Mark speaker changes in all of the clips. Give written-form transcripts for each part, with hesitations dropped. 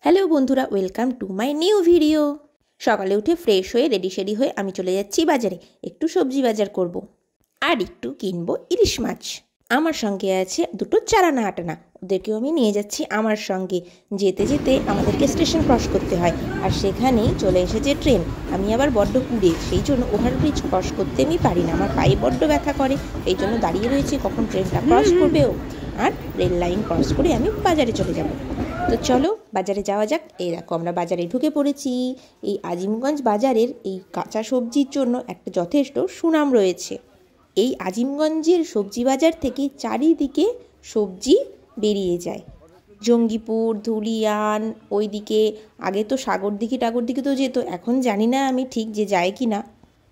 Speaker 1: Hello বন্ধুরা, welcome to my new video. সকালে উঠে ফ্রেশ হয়ে রেডি হয়ে আমি চলে যাচ্ছি বাজারে। একটু সবজি বাজার করব আর একটু কিনবো ইলিশ মাছ। আমার সঙ্গে আছে দুটো চারানা আটানা, ওদেরকেও আমি নিয়ে যাচ্ছি আমার সঙ্গে। যেতে যেতে আমাদেরকে স্টেশন ক্রস করতে হয়, আর সেখানেই চলে এসেছে ট্রেন। আমি আবার বড্ড কুড়ে, সেই জন্য ওভারব্রিজ ক্রস করতে আমি পারি না, আমার পায়ে বড্ড ব্যথা করে। এই জন্য দাঁড়িয়ে রয়েছি কখন ট্রেনটা ক্রস করবেও, আর রেল লাইন ক্রস করে আমি বাজারে চলে যাব। তো চলো বাজারে যাওয়া যাক। এই দেখো আমরা বাজারে ঢুকে পড়েছি। এই আজিমগঞ্জ বাজারের এই কাঁচা সবজির জন্য একটা যথেষ্ট সুনাম রয়েছে। এই আজিমগঞ্জের সবজি বাজার থেকে চারিদিকে সবজি বেরিয়ে যায়। জঙ্গিপুর, ধুলিয়ান, ওইদিকে আগে তো সাগরদিঘি টাগরদিঘি তো যেত, এখন জানি না আমি ঠিক যে যায় কি না।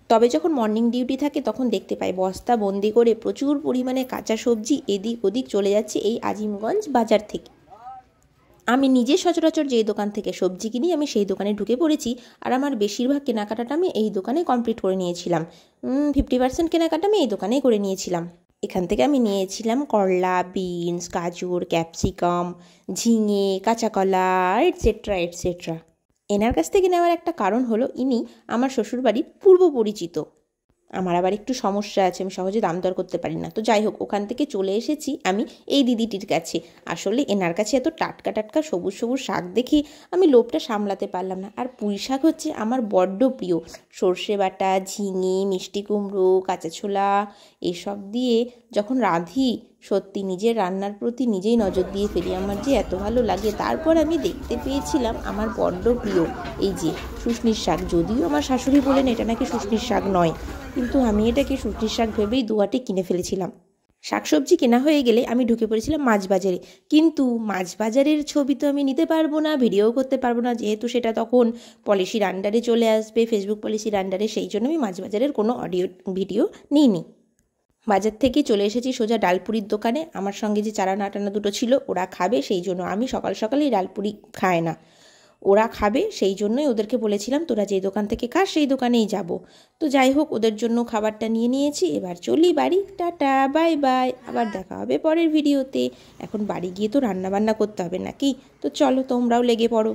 Speaker 1: তবে যখন মর্নিং ডিউটি থাকে তখন দেখতে পাই বস্তা বন্দি করে প্রচুর পরিমাণে কাঁচা সবজি এদিক ওদিক চলে যাচ্ছে এই আজিমগঞ্জ বাজার থেকে। আমি নিজে সচরাচর যে দোকান থেকে সবজি কিনি আমি সেই দোকানে ঢুকে পড়েছি, আর আমার বেশিরভাগ কেনাকাটাটা আমি এই দোকানে কমপ্লিট করে নিয়েছিলাম। 50% কেনাকাটা আমি এই দোকানেই করে নিয়েছিলাম। এখান থেকে আমি নিয়েছিলাম করলা, বিনস, গাজর, ক্যাপসিকাম, ঝিঙে, কাঁচা কলা, এটসেট্রা এটসেট্রা। এনার কাছ থেকে নেওয়ার একটা কারণ হলো ইনি আমার শ্বশুরবাড়ির পূর্ব পরিচিত। আমার আবার একটু সমস্যা আছে, আমি সহজে দাম দর করতে পারি না। তো যাই হোক, ওখান থেকে চলে এসেছি আমি এই দিদিটির কাছে। আসলে এনার কাছে এত টাটকা টাটকা সবুজ সবুজ শাক দেখি আমি লোভটা সামলাতে পারলাম না। আর পুঁই শাক হচ্ছে আমার বড্ড প্রিয়। সর্ষে বাটা, ঝিঙে, মিষ্টি কুমড়ো, কাঁচা ছোলা এসব দিয়ে যখন রাঁধি, সত্যি নিজের রান্নার প্রতি নিজেই নজর দিয়ে ফেলি, আমার যে এত ভালো লাগে। তারপর আমি দেখতে পেয়েছিলাম আমার বড্ড প্রিয় এই যে শুশনির শাক। যদিও আমার শাশুড়ি বলেন এটা নাকি শুশনির শাক নয়, কিন্তু আমি এটাকে শুশনির শাক ভেবেই দুয়াটি কিনে ফেলেছিলাম। শাকসবজি কেনা হয়ে গেলে আমি ঢুকে পড়েছিলাম মাছ বাজারে। কিন্তু মাছ বাজারের ছবি তো আমি নিতে পারবো না, ভিডিও করতে পারবো না, যেহেতু সেটা তখন পলিসির আন্ডারে চলে আসবে, ফেসবুক পলিসির আন্ডারে। সেই জন্য আমি মাছ বাজারের কোনো অডিও ভিডিও নিইনি। বাজার থেকে চলে এসেছি সোজা ডালপুরির দোকানে। আমার সঙ্গে যে চারানা আটানা দুটো ছিল ওরা খাবে, সেই জন্য আমি সকাল সকালেই ডালপুরি খায় না, ওরা খাবে সেই জন্যই ওদেরকে বলেছিলাম তোরা যে দোকান থেকে খাস সেই দোকানেই যাব। তো যাই হোক, ওদের জন্য খাবারটা নিয়ে নিয়েছি। এবার চলি বাড়ি। টাটা, বাই বাই, আবার দেখা হবে পরের ভিডিওতে। এখন বাড়ি গিয়ে তো রান্না বান্না করতে হবে নাকি? তো চলো তোমরাও লেগে পড়ো।